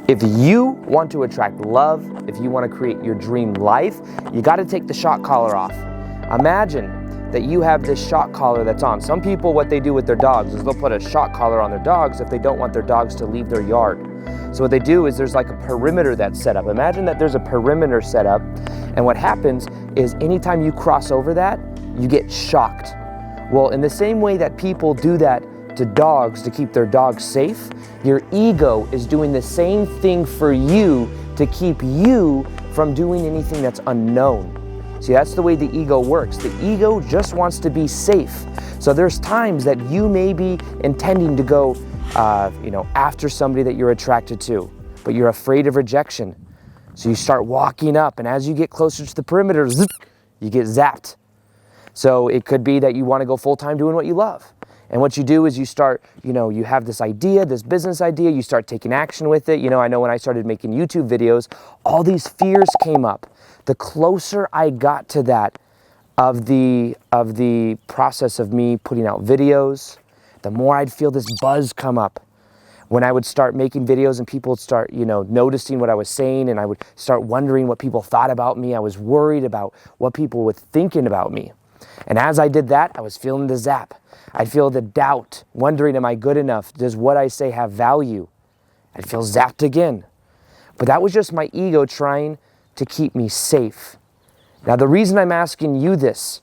If you want to attract love, if you want to create your dream life, you got to take the shock collar off. Imagine that you have this shock collar that's on. Some people, what they do with their dogs is they'll put a shock collar on their dogs if they don't want their dogs to leave their yard. So what they do is there's like a perimeter that's set up. Imagine that there's a perimeter set up, and what happens is anytime you cross over that, you get shocked. Well, in the same way that people do that to dogs to keep their dogs safe, your ego is doing the same thing for you to keep you from doing anything that's unknown. See, that's the way the ego works. The ego just wants to be safe. So there's times that you may be intending to go after somebody that you're attracted to, but you're afraid of rejection. So you start walking up, and as you get closer to the perimeter, you get zapped. So it could be that you want to go full-time doing what you love. And what you do is you start, you have this idea, this business idea, you start taking action with it. I know when I started making YouTube videos, all these fears came up. The closer I got to that of the process of me putting out videos, the more I'd feel this buzz come up. When I would start making videos and people would start, noticing what I was saying, and I would start wondering what people thought about me, I was worried about what people were thinking about me. And as I did that, I was feeling the zap. I'd feel the doubt, wondering, am I good enough? Does what I say have value? I'd feel zapped again. But that was just my ego trying to keep me safe. Now, the reason I'm asking you this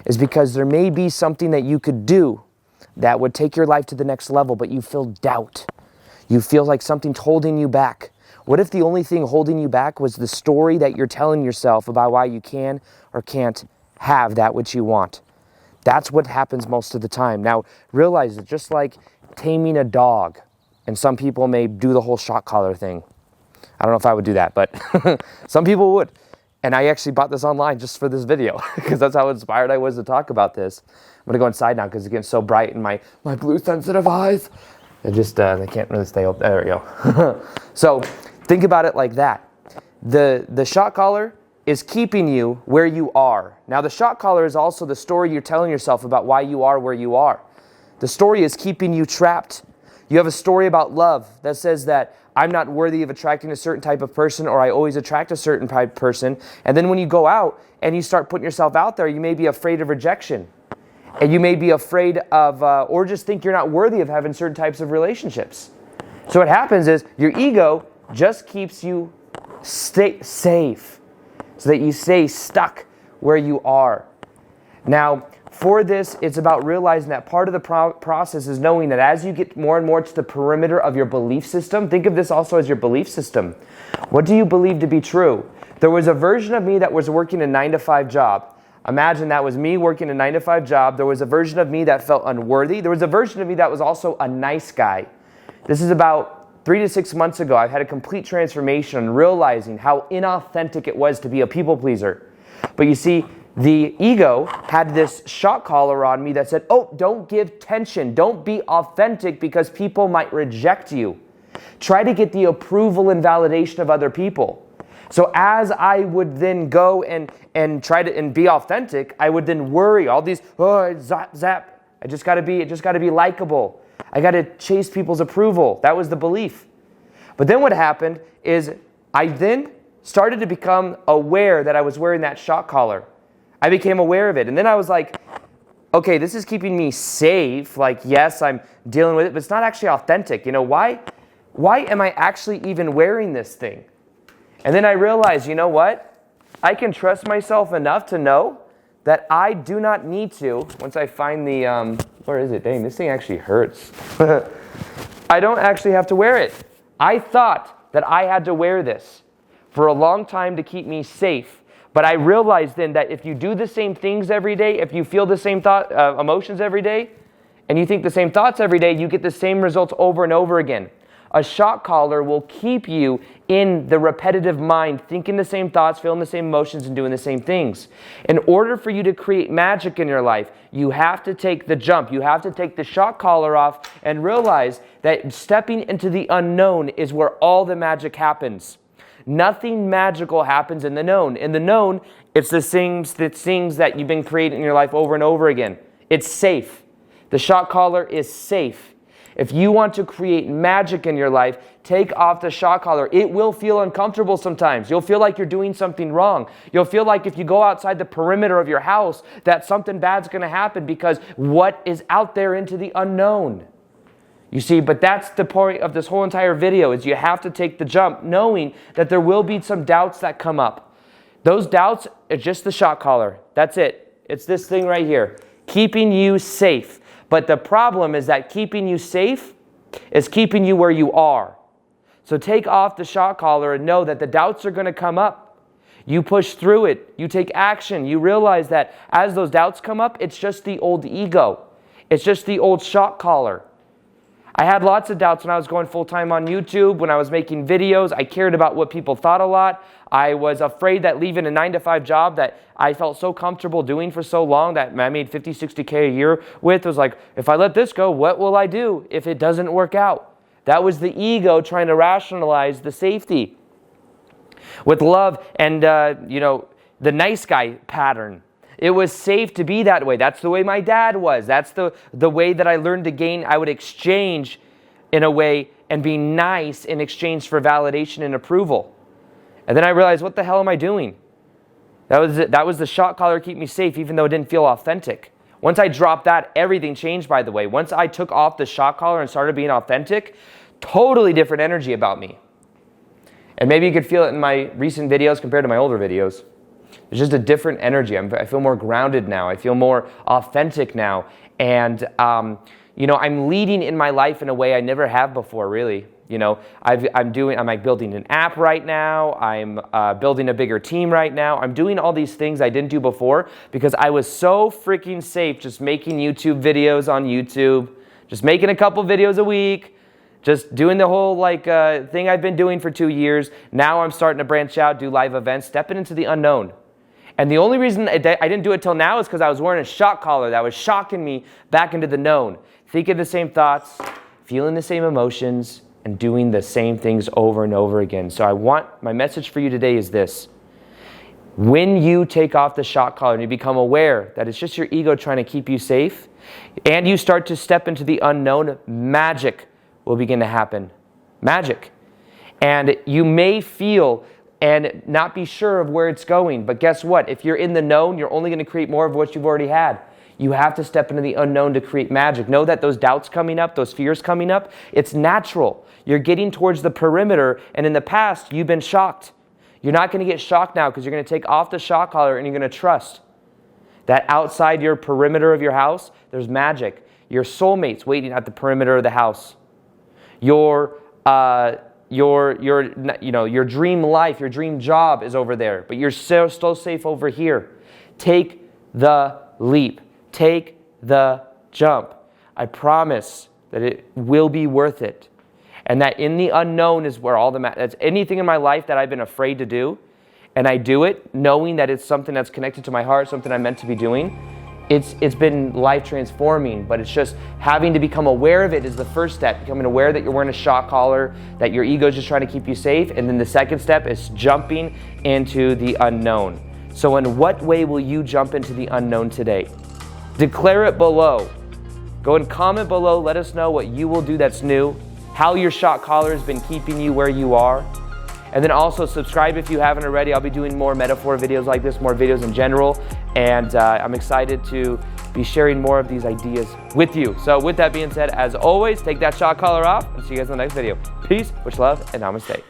is because there may be something that you could do that would take your life to the next level, but you feel doubt. You feel like something's holding you back. What if the only thing holding you back was the story that you're telling yourself about why you can or can't have that which you want? That's what happens most of the time. Now, realize that just like taming a dog, and some people may do the whole shock collar thing. I don't know if I would do that, but some people would. And I actually bought this online just for this video because that's how inspired I was to talk about this. I'm gonna go inside now because it's getting so bright in my blue sensitive eyes. They can't really stay open. There we go. So think about it like that. The shock collar is keeping you where you are. Now, the shock collar is also the story you're telling yourself about why you are where you are. The story is keeping you trapped. You have a story about love that says that I'm not worthy of attracting a certain type of person, or I always attract a certain type of person. And then when you go out and you start putting yourself out there, you may be afraid of rejection. And you may be afraid of, or just think you're not worthy of having certain types of relationships. So what happens is your ego just keeps you safe, so that you stay stuck where you are. Now, for this, it's about realizing that part of the process is knowing that as you get more and more to the perimeter of your belief system, think of this also as your belief system. What do you believe to be true? There was a version of me that was working a 9-to-5 job. Imagine that was me working a 9-to-5 job. There was a version of me that felt unworthy. There was a version of me that was also a nice guy. This is about 3 to 6 months ago. I've had a complete transformation on realizing how inauthentic it was to be a people pleaser. But you see, the ego had this shock collar on me that said, oh, don't give tension. Don't be authentic because people might reject you. Try to get the approval and validation of other people. So as I would then go and try to be authentic, I would then worry all these, zap. I just gotta be likable. I got to chase people's approval. That was the belief. But then what happened is I then started to become aware that I was wearing that shock collar. I became aware of it. And then I was like, okay, this is keeping me safe. Like, yes, I'm dealing with it, but it's not actually authentic. Why am I actually even wearing this thing? And then I realized, you know what? I can trust myself enough to know that I do not need to, once I find the, where is it? Dang, this thing actually hurts. I don't actually have to wear it. I thought that I had to wear this for a long time to keep me safe. But I realized then that if you do the same things every day, if you feel the same emotions every day, and you think the same thoughts every day, you get the same results over and over again. A shock collar will keep you in the repetitive mind, thinking the same thoughts, feeling the same emotions, and doing the same things. In order for you to create magic in your life, you have to take the jump. You have to take the shock collar off and realize that stepping into the unknown is where all the magic happens. Nothing magical happens in the known. In the known, it's the things that you've been creating in your life over and over again. It's safe. The shock collar is safe. If you want to create magic in your life, take off the shock collar. It will feel uncomfortable sometimes. You'll feel like you're doing something wrong. You'll feel like if you go outside the perimeter of your house, that something bad's going to happen because what is out there into the unknown. You see, but that's the point of this whole entire video, is you have to take the jump knowing that there will be some doubts that come up. Those doubts are just the shock collar. That's it. It's this thing right here, keeping you safe. But the problem is that keeping you safe is keeping you where you are. So take off the shock collar and know that the doubts are going to come up. You push through it. You take action. You realize that as those doubts come up, it's just the old ego. It's just the old shock collar. I had lots of doubts when I was going full-time on YouTube, when I was making videos. I cared about what people thought a lot. I was afraid that leaving a 9-to-5 job that I felt so comfortable doing for so long, that I made 50, 60K a year with, was like, if I let this go, what will I do if it doesn't work out? That was the ego trying to rationalize the safety. With love and, the nice guy pattern. It was safe to be that way. That's the way my dad was. That's the way that I learned to gain. I would exchange in a way and be nice in exchange for validation and approval. And then I realized, what the hell am I doing? That was the shock collar to keep me safe, even though it didn't feel authentic. Once I dropped that, everything changed, by the way. Once I took off the shock collar and started being authentic, totally different energy about me. And maybe you could feel it in my recent videos compared to my older videos. There's just a different energy. I feel more grounded now. I feel more authentic now. And, I'm leading in my life in a way I never have before, really. I'm building an app right now. I'm building a bigger team right now. I'm doing all these things I didn't do before because I was so freaking safe just making YouTube videos on YouTube, just making a couple videos a week, just doing the whole thing I've been doing for 2 years. Now I'm starting to branch out, do live events, stepping into the unknown. And the only reason I didn't do it till now is because I was wearing a shock collar that was shocking me back into the known. Thinking the same thoughts, feeling the same emotions, and doing the same things over and over again. So my message for you today is this. When you take off the shock collar and you become aware that it's just your ego trying to keep you safe, and you start to step into the unknown, magic will begin to happen. Magic. And you may feel and not be sure of where it's going. But guess what? If you're in the known, you're only going to create more of what you've already had. You have to step into the unknown to create magic. Know that those doubts coming up, those fears coming up, it's natural. You're getting towards the perimeter, and in the past, you've been shocked. You're not going to get shocked now because you're going to take off the shock collar and you're going to trust that outside your perimeter of your house, there's magic. Your soulmate's waiting at the perimeter of the house. Your dream life, your dream job is over there, but you're still safe over here. Take the leap. Take the jump. I promise that it will be worth it. And that in the unknown is where that's anything in my life that I've been afraid to do, and I do it knowing that it's something that's connected to my heart, something I'm meant to be doing. It's been life transforming, but it's just having to become aware of it is the first step. Becoming aware that you're wearing a shock collar, that your ego is just trying to keep you safe. And then the second step is jumping into the unknown. So in what way will you jump into the unknown today? Declare it below. Go and comment below. Let us know what you will do that's new, how your shock collar has been keeping you where you are. And then also subscribe if you haven't already. I'll be doing more metaphor videos like this, more videos in general. And I'm excited to be sharing more of these ideas with you. So with that being said, as always, take that shock collar off and see you guys in the next video. Peace, much love, and namaste.